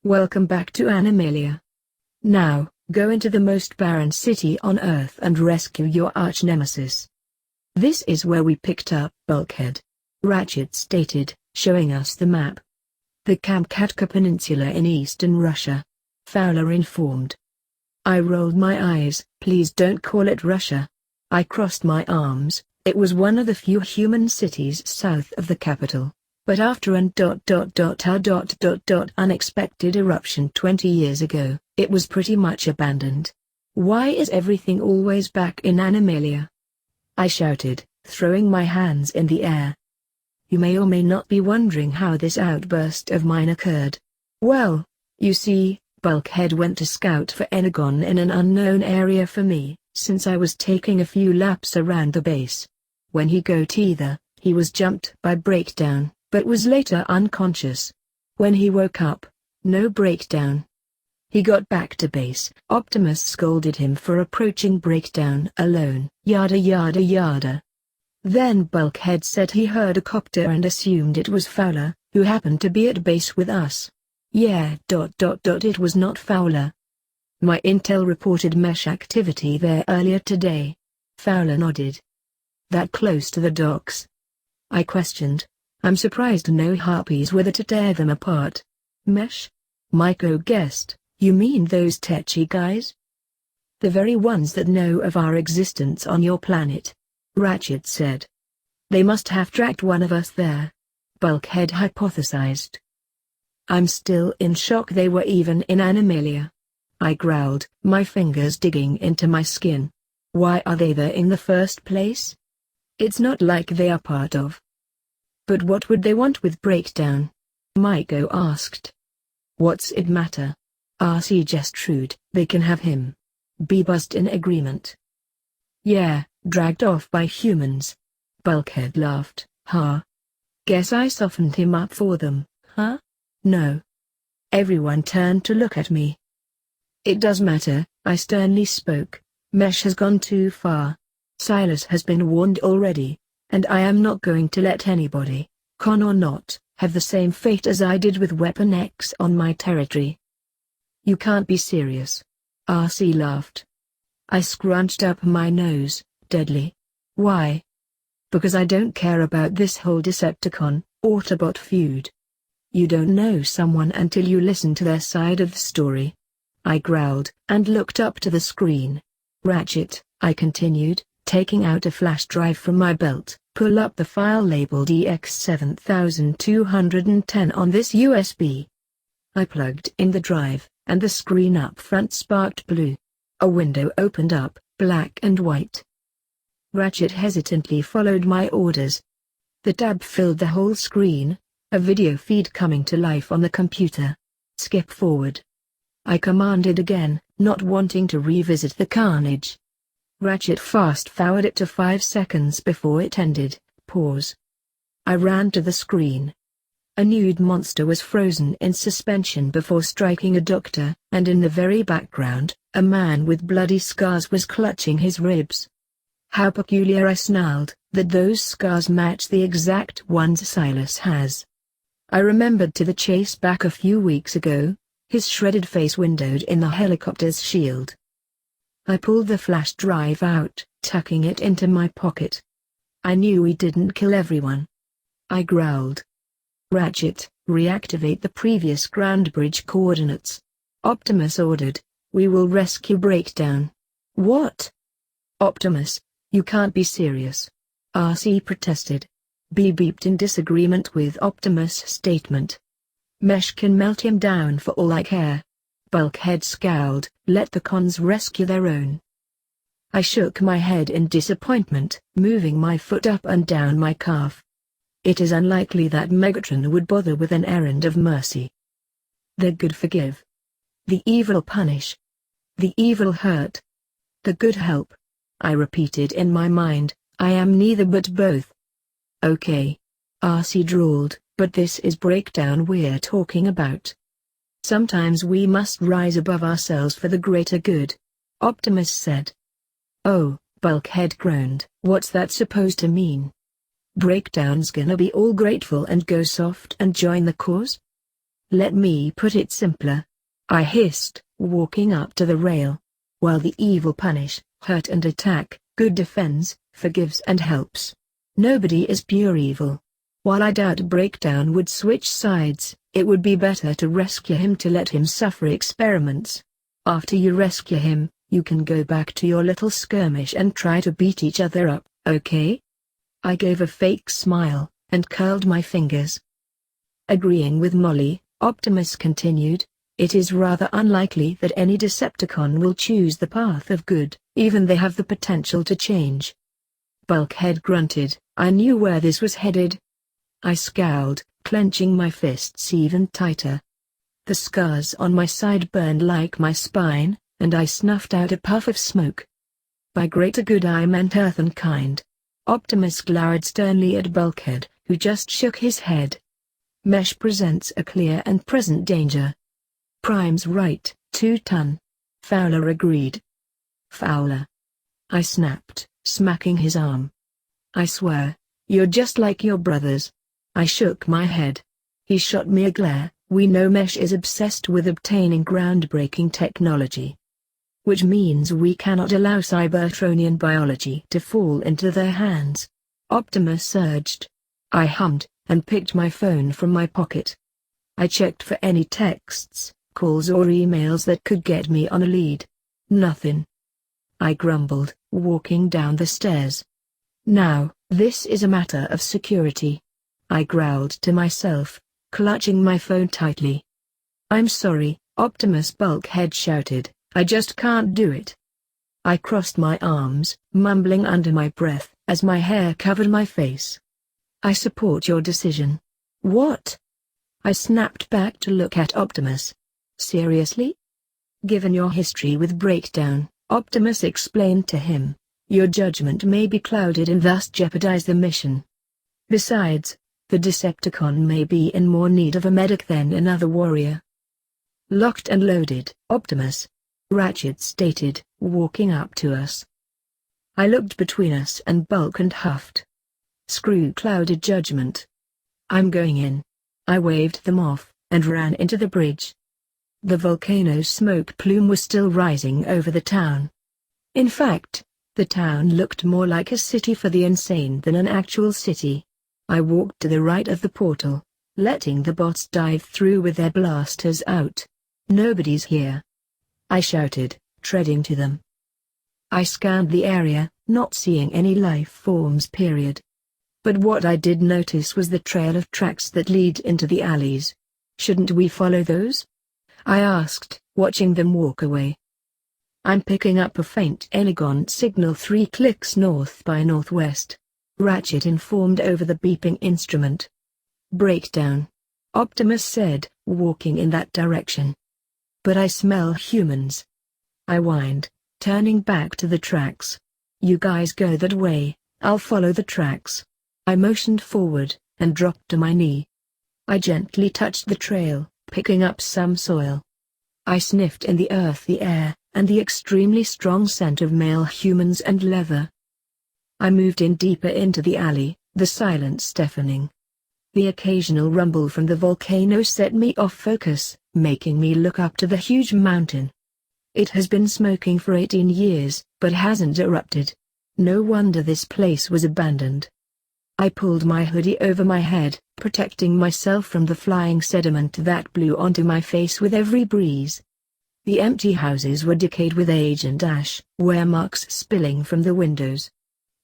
Welcome back to Animalia. Now, go into the most barren city on Earth and rescue your arch-nemesis. This is where we picked up, Bulkhead. Ratchet stated, showing us the map. The Kamchatka Peninsula in eastern Russia. Fowler informed. I rolled my eyes. Please don't call it Russia. I crossed my arms. It was one of the few human cities south of the capital. But after an unexpected eruption 20 years ago, it was pretty much abandoned. Why is everything always back in Animalia? I shouted, throwing my hands in the air. You may or may not be wondering how this outburst of mine occurred. Well, you see, Bulkhead went to scout for Energon in an unknown area for me, since I was taking a few laps around the base. When he got either, he was jumped by breakdown, but was later unconscious. When he woke up, no breakdown. He got back to base. Optimus scolded him for approaching breakdown alone, yada yada yada. Then Bulkhead said he heard a copter and assumed it was Fowler, who happened to be at base with us. Yeah, it was not Fowler. My intel reported mesh activity there earlier today. Fowler nodded. That close to the docks? I questioned. I'm surprised no harpies were there to tear them apart. Mesh? Maiko guessed, you mean those tetchy guys? The very ones that know of our existence on your planet. Ratchet said. They must have tracked one of us there. Bulkhead hypothesized. I'm still in shock they were even in Animalia. I growled, my fingers digging into my skin. Why are they there in the first place? It's not like they are part of. But what would they want with breakdown? Maiko asked. What's it matter? RC gestured, they can have him. Be buzzed in agreement. Yeah, dragged off by humans. Bulkhead laughed, huh? Guess I softened him up for them, huh? No. Everyone turned to look at me. It does matter, I sternly spoke. Mesh has gone too far. Silas has been warned already, and I am not going to let anybody, con or not, have the same fate as I did with Weapon X on my territory. You can't be serious. RC laughed. I scrunched up my nose, deadly. Why? Because I don't care about this whole Decepticon, Autobot feud. You don't know someone until you listen to their side of the story. I growled, and looked up to the screen. Ratchet, I continued, taking out a flash drive from my belt, pull up the file labeled EX7210 on this USB. I plugged in the drive, and the screen up front sparked blue. A window opened up, black and white. Ratchet hesitantly followed my orders. The tab filled the whole screen, a video feed coming to life on the computer. Skip forward. I commanded again, not wanting to revisit the carnage. Ratchet fast-forwarded it to 5 seconds before it ended. Pause. I ran to the screen. A nude monster was frozen in suspension before striking a doctor, and in the very background, a man with bloody scars was clutching his ribs. How peculiar, I snarled, that those scars match the exact ones Silas has. I remembered to the chase back a few weeks ago, his shredded face windowed in the helicopter's shield. I pulled the flash drive out, tucking it into my pocket. I knew we didn't kill everyone. I growled. Ratchet, reactivate the previous ground bridge coordinates. Optimus ordered. We will rescue Breakdown. What? Optimus, you can't be serious. RC protested. B beeped in disagreement with Optimus' statement. Mesh can melt him down for all I care. Bulkhead scowled, let the cons rescue their own. I shook my head in disappointment, moving my foot up and down my calf. It is unlikely that Megatron would bother with an errand of mercy. The good forgive. The evil punish. The evil hurt. The good help. I repeated in my mind, I am neither but both. Okay. RC drawled, but this is Breakdown we're talking about. Sometimes we must rise above ourselves for the greater good. Optimus said. Oh, Bulkhead groaned. What's that supposed to mean? Breakdown's gonna be all grateful and go soft and join the cause? Let me put it simpler. I hissed, walking up to the rail. While the evil punish, hurt and attack, good defends, forgives and helps. Nobody is pure evil. While I doubt Breakdown would switch sides, it would be better to rescue him to let him suffer experiments. After you rescue him, you can go back to your little skirmish and try to beat each other up, okay? I gave a fake smile, and curled my fingers. Agreeing with Molly, Optimus continued, it is rather unlikely that any Decepticon will choose the path of good, even they have the potential to change. Bulkhead grunted, I knew where this was headed. I scowled, clenching my fists even tighter. The scars on my side burned like my spine, and I snuffed out a puff of smoke. By greater good I meant Earth and kind. Optimus glowered sternly at Bulkhead, who just shook his head. Mesh presents a clear and present danger. Prime's right, 2-ton. Fowler agreed. Fowler. I snapped, smacking his arm. I swear, you're just like your brothers. I shook my head. He shot me a glare. We know Mesh is obsessed with obtaining groundbreaking technology. Which means we cannot allow Cybertronian biology to fall into their hands. Optimus surged. I hummed, and picked my phone from my pocket. I checked for any texts, calls or emails that could get me on a lead. Nothing. I grumbled, walking down the stairs. Now, this is a matter of security. I growled to myself, clutching my phone tightly. I'm sorry, Optimus Bulkhead shouted, I just can't do it. I crossed my arms, mumbling under my breath, as my hair covered my face. I support your decision. What? I snapped back to look at Optimus. Seriously? Given your history with Breakdown, Optimus explained to him, your judgment may be clouded and thus jeopardize the mission. Besides, the Decepticon may be in more need of a medic than another warrior. Locked and loaded, Optimus. Ratchet stated, walking up to us. I looked between us and Bulk and huffed. Screw clouded judgment. I'm going in. I waved them off, and ran into the bridge. The volcano's smoke plume was still rising over the town. In fact, the town looked more like a city for the insane than an actual city. I walked to the right of the portal, letting the bots dive through with their blasters out. Nobody's here. I shouted, treading to them. I scanned the area, not seeing any life forms period. But what I did notice was the trail of tracks that lead into the alleys. Shouldn't we follow those? I asked, watching them walk away. I'm picking up a faint Energon signal 3 clicks north by northwest. Ratchet informed over the beeping instrument. Breakdown. Optimus said, walking in that direction. But I smell humans. I whined, turning back to the tracks. You guys go that way, I'll follow the tracks. I motioned forward, and dropped to my knee. I gently touched the trail, picking up some soil. I sniffed in the earthy air, and the extremely strong scent of male humans and leather. I moved in deeper into the alley, the silence deafening. The occasional rumble from the volcano set me off focus, making me look up to the huge mountain. It has been smoking for 18 years, but hasn't erupted. No wonder this place was abandoned. I pulled my hoodie over my head, protecting myself from the flying sediment that blew onto my face with every breeze. The empty houses were decayed with age and ash, wear marks spilling from the windows.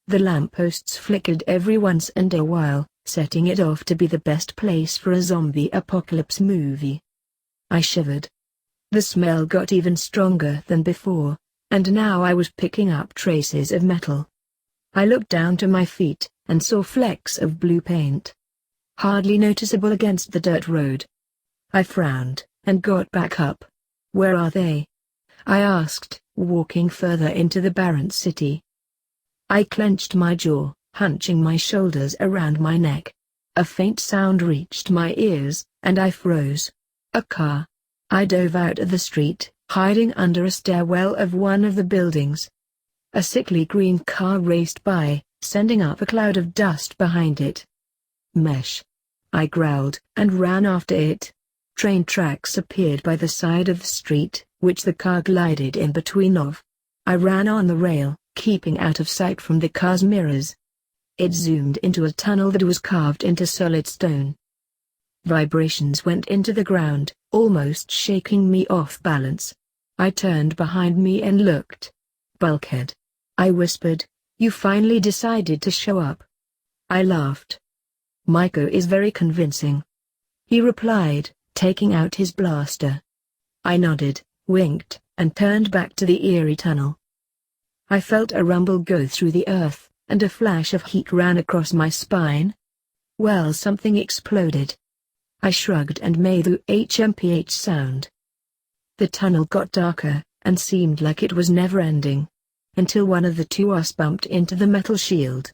The lampposts flickered every once and a while, setting it off to be the best place for a zombie apocalypse movie. I shivered. The smell got even stronger than before, and now I was picking up traces of metal. I looked down to my feet, and saw flecks of blue paint. Hardly noticeable against the dirt road. I frowned, and got back up. Where are they? I asked, walking further into the barren city. I clenched my jaw, hunching my shoulders around my neck. A faint sound reached my ears, and I froze. A car. I dove out of the street, hiding under a stairwell of one of the buildings. A sickly green car raced by, sending up a cloud of dust behind it. Mesh. I growled, and ran after it. Train tracks appeared by the side of the street, which the car glided in between of. I ran on the rail, keeping out of sight from the car's mirrors. It zoomed into a tunnel that was carved into solid stone. Vibrations went into the ground, almost shaking me off balance. I turned behind me and looked. "Bulkhead," I whispered, "you finally decided to show up." I laughed. "Myko is very convincing," he replied, taking out his blaster. I nodded, winked, and turned back to the eerie tunnel. I felt a rumble go through the earth, and a flash of heat ran across my spine. Well, something exploded. I shrugged and made the HMPH sound. The tunnel got darker, and seemed like it was never-ending. Until one of the two us bumped into the metal shield.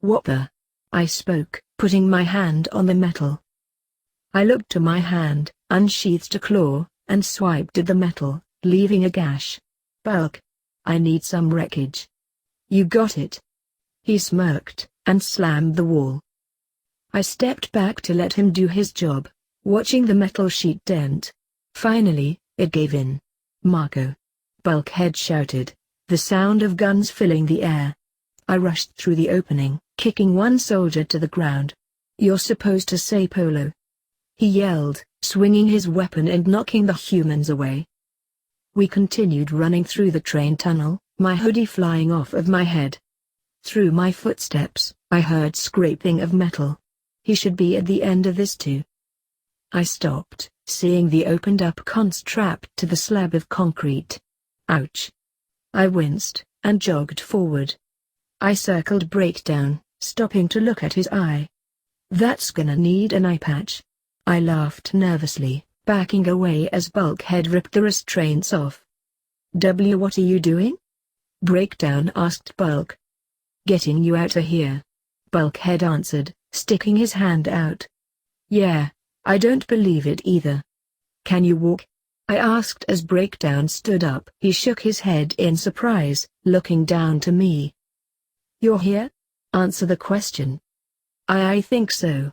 "What the?" I spoke, putting my hand on the metal. I looked to my hand, unsheathed a claw, and swiped at the metal, leaving a gash. "Bulk. I need some wreckage." "You got it." He smirked, and slammed the wall. I stepped back to let him do his job, watching the metal sheet dent. Finally, it gave in. "Marco!" Bulkhead shouted, the sound of guns filling the air. I rushed through the opening, kicking one soldier to the ground. "You're supposed to say Polo," he yelled, swinging his weapon and knocking the humans away. We continued running through the train tunnel, my hoodie flying off of my head. Through my footsteps, I heard scraping of metal. He should be at the end of this too. I stopped, seeing the opened-up cons strapped to the slab of concrete. Ouch! I winced, and jogged forward. I circled Breakdown, stopping to look at his eye. "That's gonna need an eye patch." I laughed nervously, backing away as Bulkhead ripped the restraints off. What are you doing?" Breakdown asked Bulk. "Getting you out of here," Bulkhead answered, sticking his hand out. "Yeah, I don't believe it either." "Can you walk?" I asked as Breakdown stood up. He shook his head in surprise, looking down to me. "You're here? Answer the question." I think so,"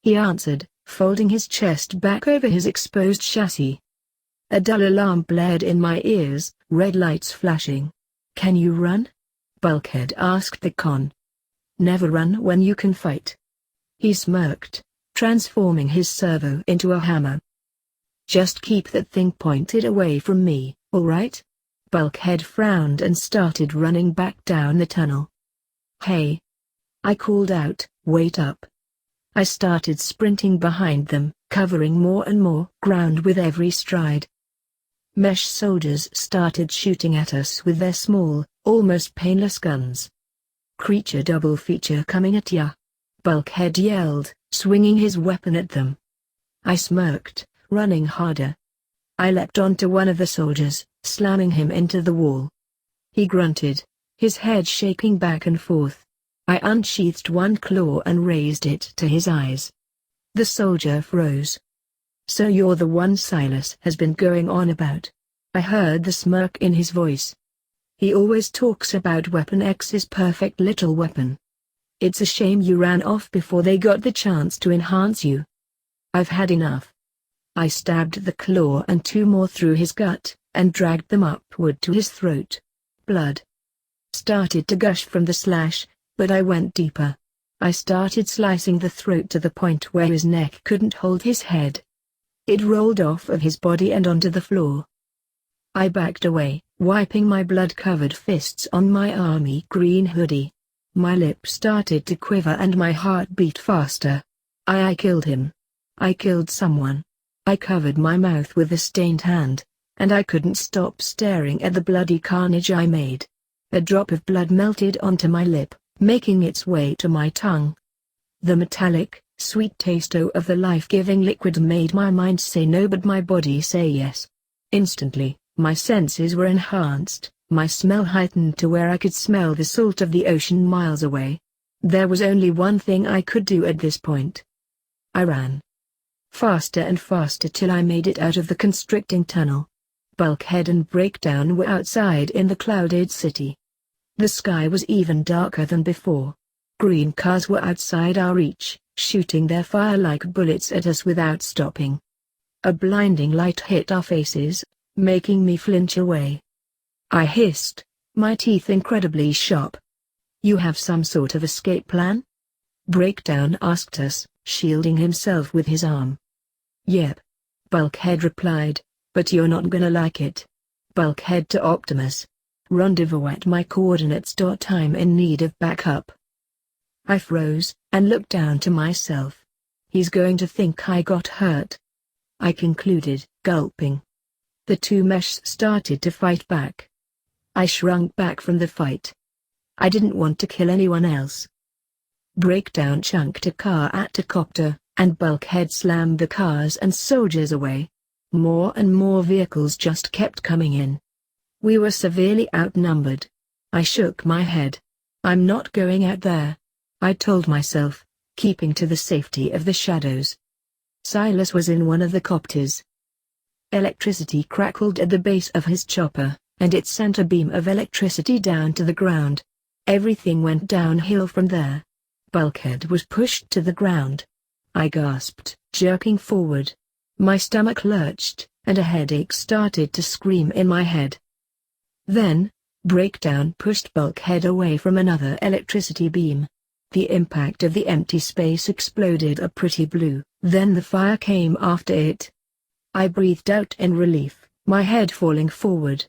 he answered, folding his chest back over his exposed chassis. A dull alarm blared in my ears, red lights flashing. "Can you run?" Bulkhead asked the con. "Never run when you can fight." He smirked, transforming his servo into a hammer. "Just keep that thing pointed away from me, all right?" Bulkhead frowned and started running back down the tunnel. "Hey!" I called out, "Wait up." I started sprinting behind them, covering more and more ground with every stride. Mesh soldiers started shooting at us with their small, almost painless guns. "Creature double feature coming at ya!" Bulkhead yelled, swinging his weapon at them. I smirked, running harder. I leapt onto one of the soldiers, slamming him into the wall. He grunted, his head shaking back and forth. I unsheathed one claw and raised it to his eyes. The soldier froze. "So you're the one Silas has been going on about?" I heard the smirk in his voice. "He always talks about Weapon X's perfect little weapon. It's a shame you ran off before they got the chance to enhance you." "I've had enough." I stabbed the claw and two more through his gut, and dragged them upward to his throat. Blood started to gush from the slash, but I went deeper. I started slicing the throat to the point where his neck couldn't hold his head. It rolled off of his body and onto the floor. I backed away, wiping my blood-covered fists on my army green hoodie. My lips started to quiver and my heart beat faster. I killed him. I killed someone. I covered my mouth with a stained hand, and I couldn't stop staring at the bloody carnage I made. A drop of blood melted onto my lip, making its way to my tongue. The metallic, sweet taste of the life-giving liquid made my mind say no but my body say yes. Instantly, my senses were enhanced, my smell heightened to where I could smell the salt of the ocean miles away. There was only one thing I could do at this point. I ran. Faster and faster till I made it out of the constricting tunnel. Bulkhead and Breakdown were outside in the clouded city. The sky was even darker than before. Green cars were outside our reach, shooting their fire like bullets at us without stopping. A blinding light hit our faces, making me flinch away. I hissed, my teeth incredibly sharp. "You have some sort of escape plan?" Breakdown asked us, shielding himself with his arm. "Yep," Bulkhead replied, "but you're not gonna like it." Bulkhead to Optimus. "Rendezvous at my coordinates. I'm in need of backup." I froze, and looked down to myself. "He's going to think I got hurt," I concluded, gulping. The two mesh started to fight back. I shrunk back from the fight. I didn't want to kill anyone else. Breakdown chunked a car at a copter, and Bulkhead slammed the cars and soldiers away. More and more vehicles just kept coming in. We were severely outnumbered. I shook my head. "I'm not going out there," I told myself, keeping to the safety of the shadows. Silas was in one of the copters. Electricity crackled at the base of his chopper, and it sent a beam of electricity down to the ground. Everything went downhill from there. Bulkhead was pushed to the ground. I gasped, jerking forward. My stomach lurched, and a headache started to scream in my head. Then, Breakdown pushed Bulkhead away from another electricity beam. The impact of the empty space exploded a pretty blue, then the fire came after it. I breathed out in relief, my head falling forward.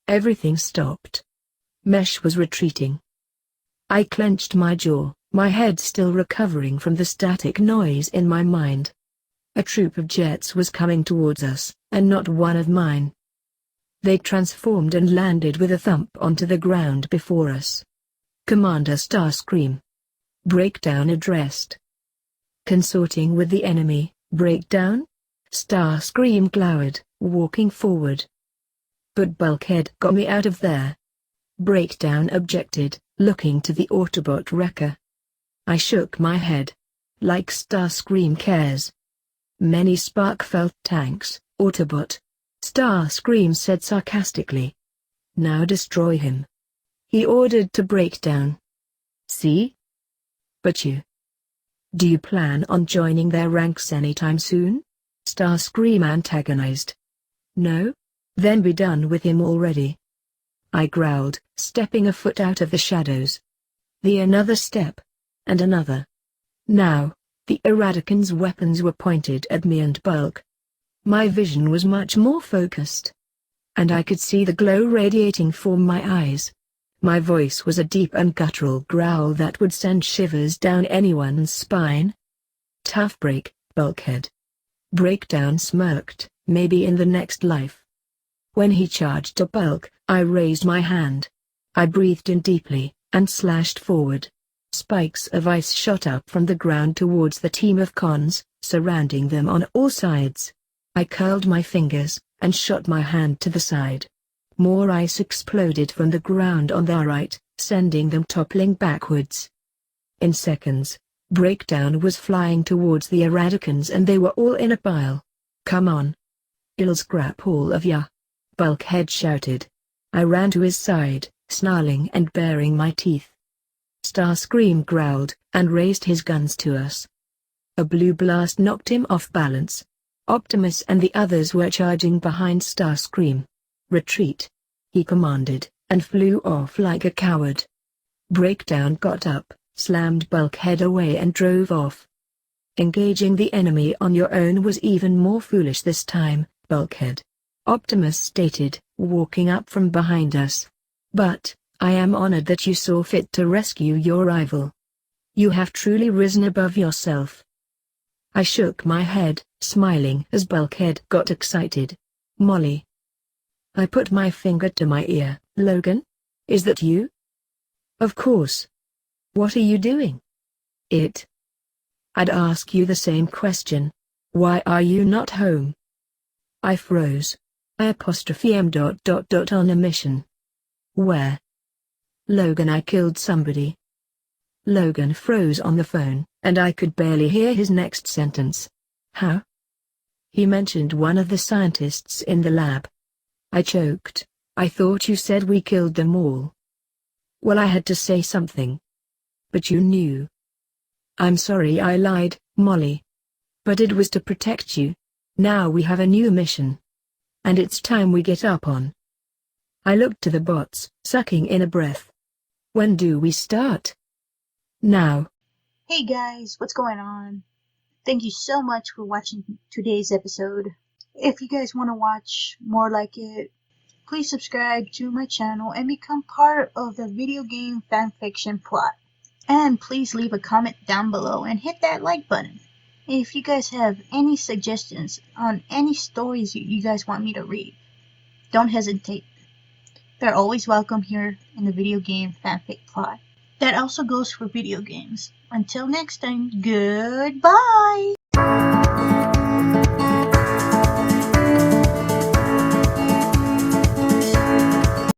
Everything stopped. Mesh was retreating. I clenched my jaw, my head still recovering from the static noise in my mind. A troop of jets was coming towards us, and not one of mine. They transformed and landed with a thump onto the ground before us. "Commander Starscream," Breakdown addressed. "Consorting with the enemy, Breakdown?" Starscream glowered, walking forward. "But Bulkhead got me out of there," Breakdown objected, looking to the Autobot wrecker. I shook my head. "Like Starscream cares." "Many spark-felt tanks, Autobot," Starscream said sarcastically. "Now destroy him," he ordered to Breakdown. "See? But you. Do you plan on joining their ranks anytime soon?" Starscream antagonized. "No? Then be done with him already," I growled, stepping a foot out of the shadows. Another step. And another. Now, the Eradicans' weapons were pointed at me and Bulk. My vision was much more focused. And I could see the glow radiating from my eyes. My voice was a deep and guttural growl that would send shivers down anyone's spine. "Tough break, Bulkhead." Breakdown smirked, "Maybe in the next life." When he charged at Bulk, I raised my hand. I breathed in deeply, and slashed forward. Spikes of ice shot up from the ground towards the team of cons, surrounding them on all sides. I curled my fingers, and shot my hand to the side. More ice exploded from the ground on their right, sending them toppling backwards. In seconds, Breakdown was flying towards the Eradicans and they were all in a pile. "Come on. I'll scrap all of ya," Bulkhead shouted. I ran to his side, snarling and baring my teeth. Starscream growled, and raised his guns to us. A blue blast knocked him off balance. Optimus and the others were charging behind Starscream. "Retreat," he commanded, and flew off like a coward. Breakdown got up, slammed Bulkhead away and drove off. "Engaging the enemy on your own was even more foolish this time, Bulkhead," Optimus stated, walking up from behind us. "But, I am honored that you saw fit to rescue your rival. You have truly risen above yourself." I shook my head, smiling as Bulkhead got excited. "Molly." I put my finger to my ear. "Logan? Is that you?" "Of course. What are you doing?" "I'd ask you the same question. Why are you not home?" I froze. "On a mission." "Where?" "Logan, I killed somebody." Logan froze on the phone, and I could barely hear his next sentence. "How?" "He mentioned one of the scientists in the lab." I choked. "I thought you said we killed them all." "Well, I had to say something." "But you knew." "I'm sorry I lied, Molly. But it was to protect you. Now we have a new mission. And it's time we get up on. I looked to the bots, sucking in a breath. When do we start? Now. Hey guys, what's going on? Thank you so much for watching today's episode. If you guys want to watch more like it, please subscribe to my channel and become part of the video game fanfiction plot. And please leave a comment down below and hit that like button. If you guys have any suggestions on any stories you guys want me to read, don't hesitate. They're always welcome here in the video game fanfic plot. That also goes for video games. Until next time, goodbye!